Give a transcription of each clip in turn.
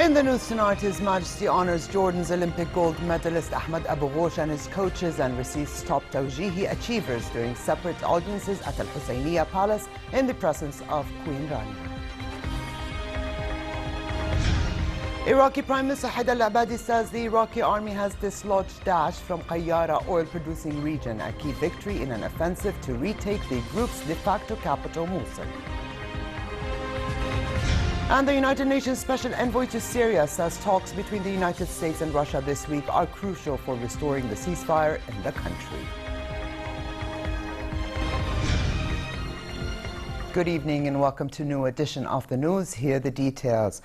In the news tonight, His Majesty honors Jordan's Olympic gold medalist Ahmed Abu Ghosh and his coaches and receives top Tawjihi achievers during separate audiences at Al-Husayniya Palace in the presence of Queen Rania. Iraqi Prime Minister Haider al-Abadi says the Iraqi army has dislodged Daesh from Qayyara oil-producing region, a key victory in an offensive to retake the group's de facto capital, Mosul. And the United Nations Special Envoy to Syria says talks between the United States and Russia this week are crucial for restoring the ceasefire in the country. Good evening and welcome to a new edition of the news. Here are the details.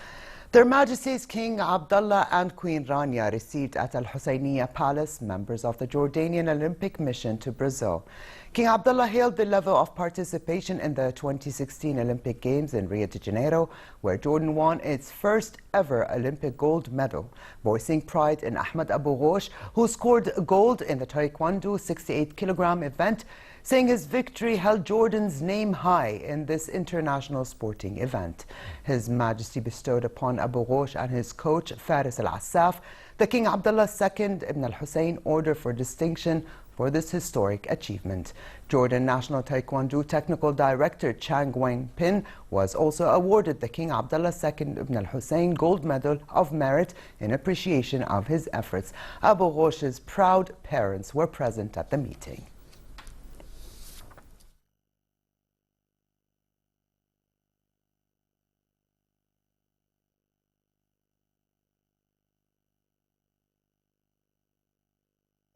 Their Majesties King Abdullah and Queen Rania received at Al-Husayniya Palace members of the Jordanian Olympic mission to Brazil. King Abdullah hailed the level of participation in the 2016 Olympic Games in Rio de Janeiro, where Jordan won its first ever Olympic gold medal, voicing pride in Ahmed Abu Ghosh, who scored gold in the Taekwondo 68-kilogram event, saying his victory held Jordan's name high in this international sporting event. His Majesty bestowed upon Abu Ghosh and his coach Faris al-Assaf the King Abdullah II Ibn al-Hussein Order for Distinction for this historic achievement. Jordan National Taekwondo Technical Director Chang Wang Pin was also awarded the King Abdullah II Ibn al-Hussein Gold Medal of Merit in appreciation of his efforts. Abu Ghosh's proud parents were present at the meeting.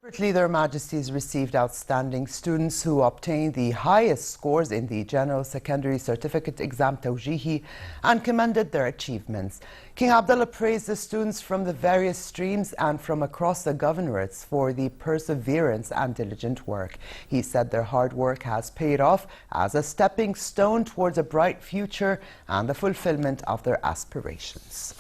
Separately, Their Majesties received outstanding students who obtained the highest scores in the General Secondary Certificate Exam Tawjihi and commended their achievements. King Abdullah praised the students from the various streams and from across the governorates for the perseverance and diligent work. He said their hard work has paid off as a stepping stone towards a bright future and the fulfillment of their aspirations.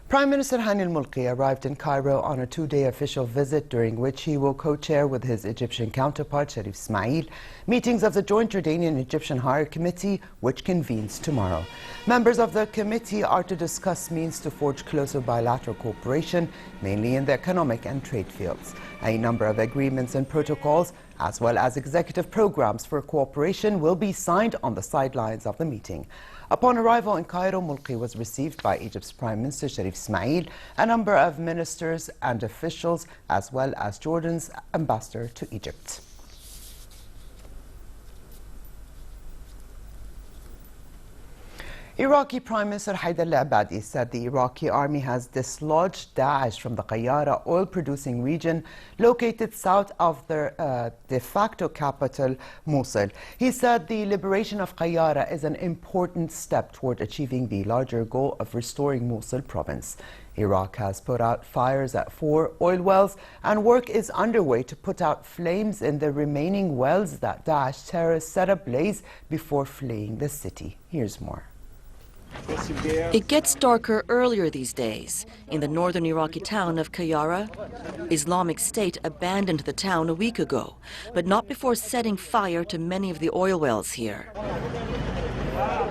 Prime Minister Hani al-Mulki arrived in Cairo on a two-day official visit during which he will co-chair with his Egyptian counterpart Sharif Ismail meetings of the Joint Jordanian-Egyptian Higher Committee, which convenes tomorrow. Members of the committee are to discuss means to forge closer bilateral cooperation, mainly in the economic and trade fields. A number of agreements and protocols, as well as executive programs for cooperation, will be signed on the sidelines of the meeting. Upon arrival in Cairo, Mulki was received by Egypt's Prime Minister Sharif Ismail, a number of ministers and officials, as well as Jordan's ambassador to Egypt. Iraqi Prime Minister Haider al-Abadi said the Iraqi army has dislodged Daesh from the Qayyara oil-producing region located south of their de facto capital, Mosul. He said the liberation of Qayyara is an important step toward achieving the larger goal of restoring Mosul province. Iraq has put out fires at 4 oil wells, and work is underway to put out flames in the remaining wells that Daesh terrorists set ablaze before fleeing the city. Here's more. It gets darker earlier these days. In the northern Iraqi town of Qayyara, Islamic State abandoned the town a week ago, but not before setting fire to many of the oil wells here.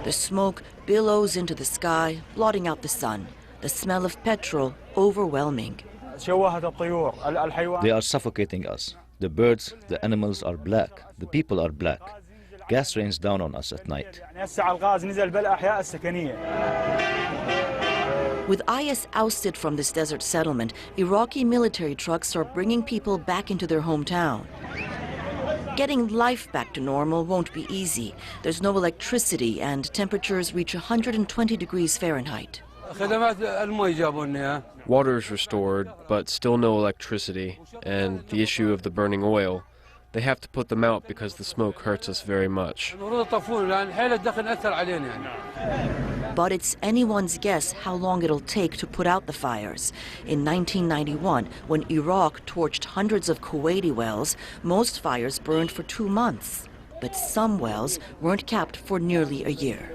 The smoke billows into the sky, blotting out the sun. The smell of petrol overwhelming. They are suffocating us. The birds, the animals are black. The people are black. Gas rains down on us at night. With IS ousted from this desert settlement, Iraqi military trucks are bringing people back into their hometown. Getting life back to normal won't be easy. There's no electricity and temperatures reach 120 degrees Fahrenheit. Water is restored, but still no electricity, and the issue of the burning oil. They have to put them out because the smoke hurts us very much. But it's anyone's guess how long it'll take to put out the fires. In 1991, when Iraq torched hundreds of Kuwaiti wells, most fires burned for 2 months. But some wells weren't capped for nearly a year.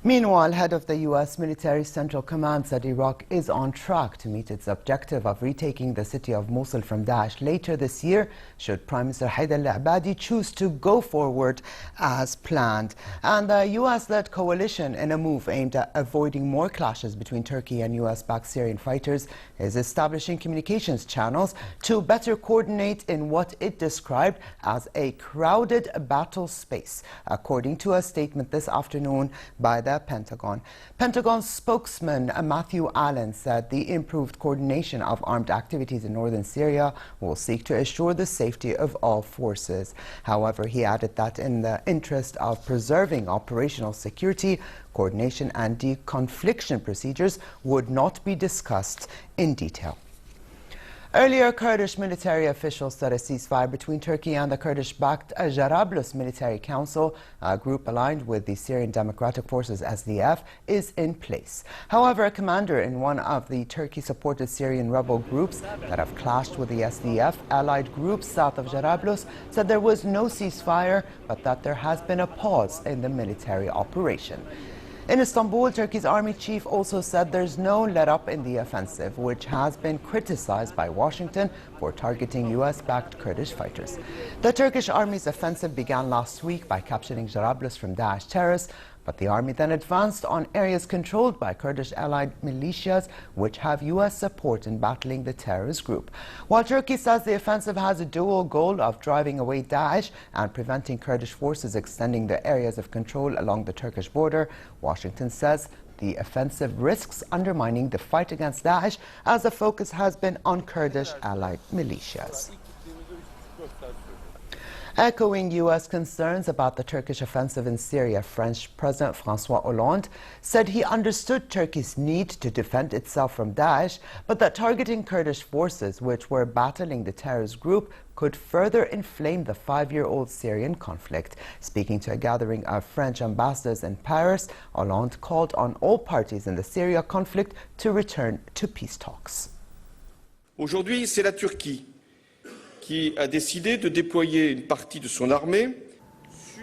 Meanwhile, head of the U.S. Military Central Command said Iraq is on track to meet its objective of retaking the city of Mosul from Daesh later this year, should Prime Minister Haider al-Abadi choose to go forward as planned. And the U.S.-led coalition, in a move aimed at avoiding more clashes between Turkey and U.S.-backed Syrian fighters, is establishing communications channels to better coordinate in what it described as a crowded battle space, according to a statement this afternoon by the Pentagon. Pentagon spokesman Matthew Allen said the improved coordination of armed activities in northern Syria will seek to assure the safety of all forces. However, he added that in the interest of preserving operational security, coordination and deconfliction procedures would not be discussed in detail. Earlier, Kurdish military officials said a ceasefire between Turkey and the Kurdish-backed Jarablus Military Council, a group aligned with the Syrian Democratic Forces SDF, is in place. However, a commander in one of the Turkey-supported Syrian rebel groups that have clashed with the SDF allied groups south of Jarablus said there was no ceasefire, but that there has been a pause in the military operation. In Istanbul, Turkey's army chief also said there's no let-up in the offensive, which has been criticized by Washington for targeting U.S.-backed Kurdish fighters. The Turkish army's offensive began last week by capturing Jarablus from Daesh terrorists, but the army then advanced on areas controlled by Kurdish allied militias, which have U.S. support in battling the terrorist group. While Turkey says the offensive has a dual goal of driving away Daesh and preventing Kurdish forces extending their areas of control along the Turkish border, Washington says the offensive risks undermining the fight against Daesh, as the focus has been on Kurdish allied militias. Echoing U.S. concerns about the Turkish offensive in Syria, French President François Hollande said he understood Turkey's need to defend itself from Daesh, but that targeting Kurdish forces which were battling the terrorist group could further inflame the 5-year-old Syrian conflict. Speaking to a gathering of French ambassadors in Paris, Hollande called on all parties in the Syria conflict to return to peace talks. Aujourd'hui, c'est la Turquie qui a décidé de déployer une partie de son armée.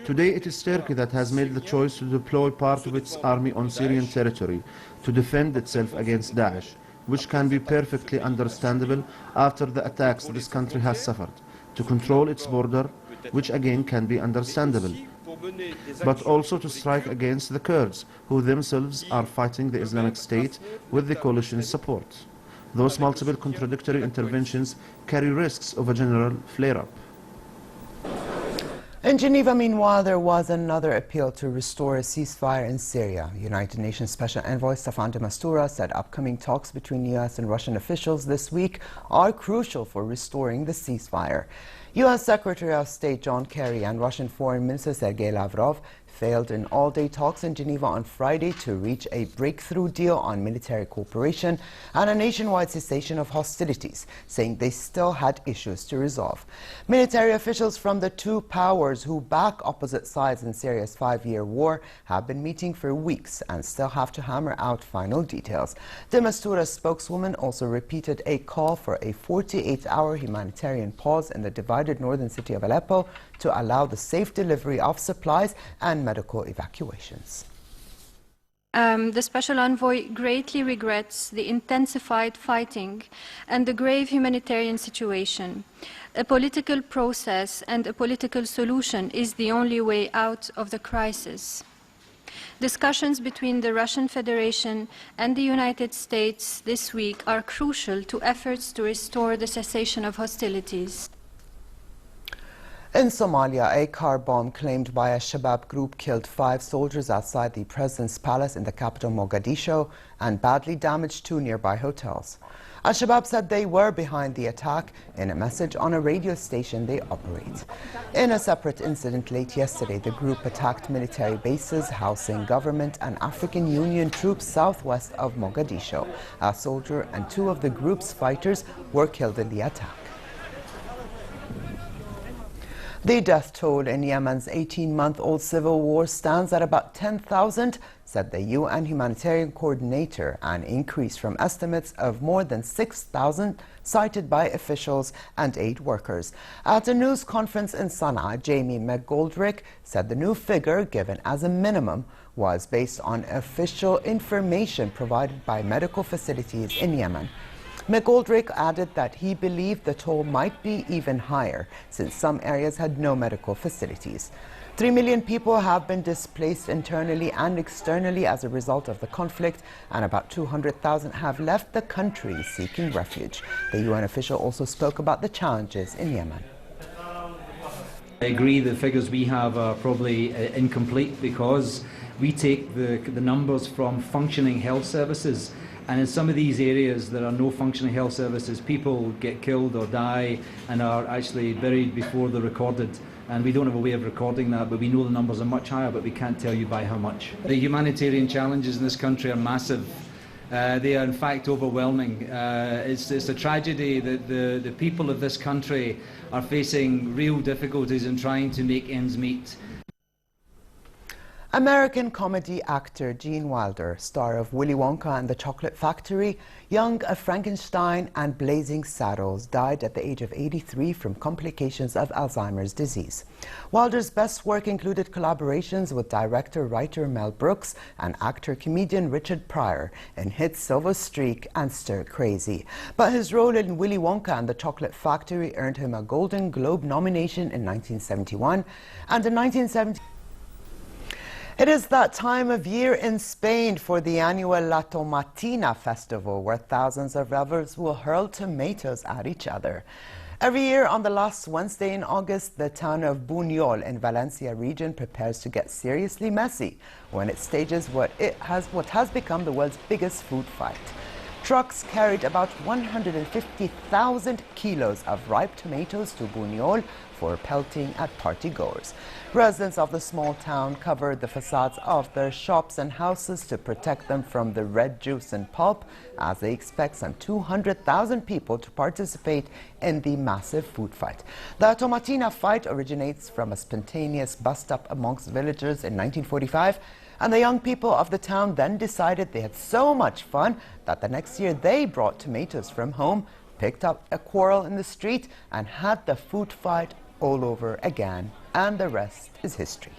Today it is Turkey that has made the choice to deploy part of its army on Syrian territory to defend itself against Daesh, which can be perfectly understandable after the attacks this country has suffered, to control its border, which again can be understandable, but also to strike against the Kurds, who themselves are fighting the Islamic State with the coalition's support. Those multiple contradictory interventions carry risks of a general flare-up. In Geneva, meanwhile, there was another appeal to restore a ceasefire in Syria. United Nations Special Envoy Staffan de Mistura said upcoming talks between U.S. and Russian officials this week are crucial for restoring the ceasefire. U.S. Secretary of State John Kerry and Russian Foreign Minister Sergei Lavrov failed in all-day talks in Geneva on Friday to reach a breakthrough deal on military cooperation and a nationwide cessation of hostilities, saying they still had issues to resolve. Military officials from the two powers who back opposite sides in Syria's 5-year war have been meeting for weeks and still have to hammer out final details. De Mistura's spokeswoman also repeated a call for a 48-hour humanitarian pause in the divided northern city of Aleppo to allow the safe delivery of supplies and medical evacuations. The Special Envoy greatly regrets the intensified fighting and the grave humanitarian situation. A political process and a political solution is the only way out of the crisis. Discussions between the Russian Federation and the United States this week are crucial to efforts to restore the cessation of hostilities. In Somalia, a car bomb claimed by a Shabab group killed 5 soldiers outside the president's palace in the capital Mogadishu and badly damaged 2 nearby hotels. Al-Shabaab said they were behind the attack in a message on a radio station they operate. In a separate incident late yesterday, the group attacked military bases housing government and African Union troops southwest of Mogadishu. A soldier and 2 of the group's fighters were killed in the attack. The death toll in Yemen's 18-month-old civil war stands at about 10,000, said the UN humanitarian coordinator, an increase from estimates of more than 6,000 cited by officials and aid workers. At a news conference in Sana'a, Jamie McGoldrick said the new figure, given as a minimum, was based on official information provided by medical facilities in Yemen. McGoldrick added that he believed the toll might be even higher, since some areas had no medical facilities. 3 million people have been displaced internally and externally as a result of the conflict, and about 200,000 have left the country seeking refuge. The UN official also spoke about the challenges in Yemen. I agree the figures we have are probably incomplete, because we take the numbers from functioning health services. And in some of these areas there are no functioning health services. People get killed or die and are actually buried before they're recorded. And we don't have a way of recording that, but we know the numbers are much higher, but we can't tell you by how much. The humanitarian challenges in this country are massive. They are in fact overwhelming. It's a tragedy that the people of this country are facing real difficulties in trying to make ends meet. American comedy actor Gene Wilder, star of Willy Wonka and the Chocolate Factory, Young of Frankenstein and Blazing Saddles, died at the age of 83 from complications of Alzheimer's disease. Wilder's best work included collaborations with director-writer Mel Brooks and actor-comedian Richard Pryor in hits Silver Streak and Stir Crazy. But his role in Willy Wonka and the Chocolate Factory earned him a Golden Globe nomination in 1971, and in 1970. It is that time of year in Spain for the annual La Tomatina festival, where thousands of revelers will hurl tomatoes at each other. Every year on the last Wednesday in August, the town of Buñol in Valencia region prepares to get seriously messy when it stages what has become the world's biggest food fight. Trucks carried about 150,000 kilos of ripe tomatoes to Buñol for pelting at partygoers. Residents of the small town covered the facades of their shops and houses to protect them from the red juice and pulp, as they expect some 200,000 people to participate in the massive food fight. The Tomatina fight originates from a spontaneous bust-up amongst villagers in 1945, and the young people of the town then decided they had so much fun that the next year they brought tomatoes from home, picked up a quarrel in the street, and had the food fight all over again. And the rest is history.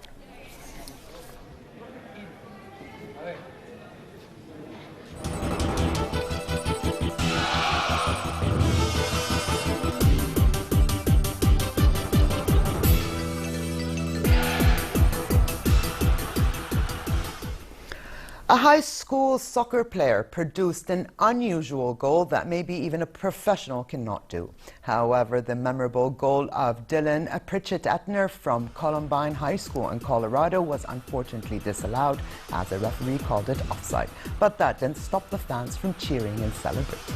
A high school soccer player produced an unusual goal that maybe even a professional cannot do. However, the memorable goal of Dylan Pritchett Etner from Columbine High School in Colorado was unfortunately disallowed, as the referee called it offside. But that didn't stop the fans from cheering and celebrating.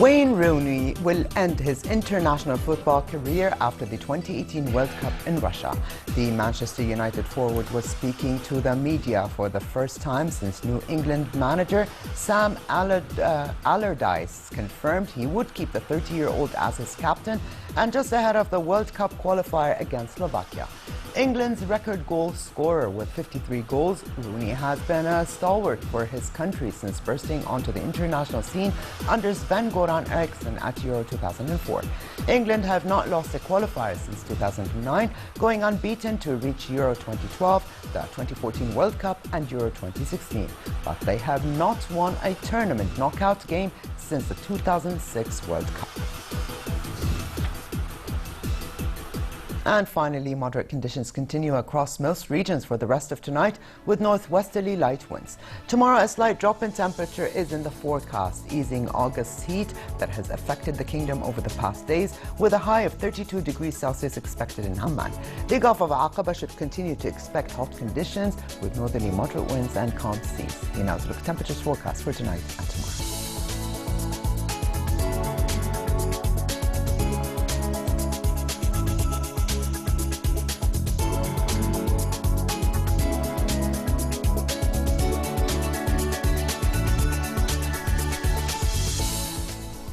Wayne Rooney will end his international football career after the 2018 World Cup in Russia. The Manchester United forward was speaking to the media for the first time since New England manager Sam Allardyce confirmed he would keep the 30-year-old as his captain, and just ahead of the World Cup qualifier against Slovakia. England's record goal scorer with 53 goals, Rooney has been a stalwart for his country since bursting onto the international scene under Sven-Göran Eriksson at Euro 2004. England have not lost a qualifier since 2009, going unbeaten to reach Euro 2012, the 2014 World Cup and Euro 2016. But they have not won a tournament knockout game since the 2006 World Cup. And finally, moderate conditions continue across most regions for the rest of tonight, with northwesterly light winds. Tomorrow, a slight drop in temperature is in the forecast, easing August's heat that has affected the kingdom over the past days, with a high of 32 degrees Celsius expected in Amman. The Gulf of Aqaba should continue to expect hot conditions, with northerly moderate winds and calm seas. You now look at temperatures forecast for tonight and tomorrow.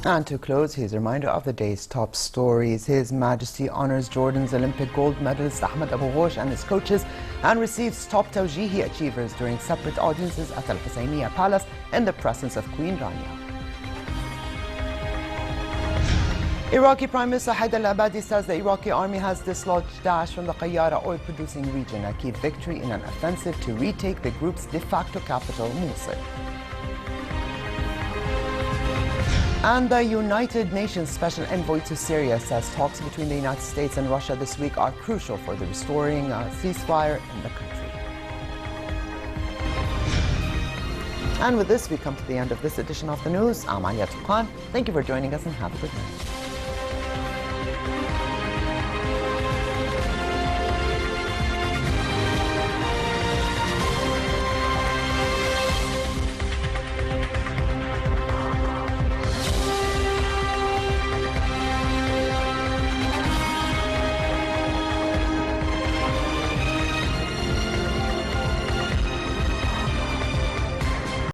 And to close, here's a reminder of the day's top stories. His Majesty honors Jordan's Olympic gold medalist Ahmed Abu Ghosh and his coaches and receives top Tawjihi achievers during separate audiences at Al Husseiniya Palace in the presence of Queen Rania. Iraqi Prime Minister Haider al-Abadi says the Iraqi army has dislodged Daesh from the Qayyara oil-producing region, a key victory in an offensive to retake the group's de facto capital, Mosul. And the United Nations Special Envoy to Syria says talks between the United States and Russia this week are crucial for the restoring a ceasefire in the country. And with this, we come to the end of this edition of the news. I'm Aliyah Khan. Thank you for joining us and have a good night.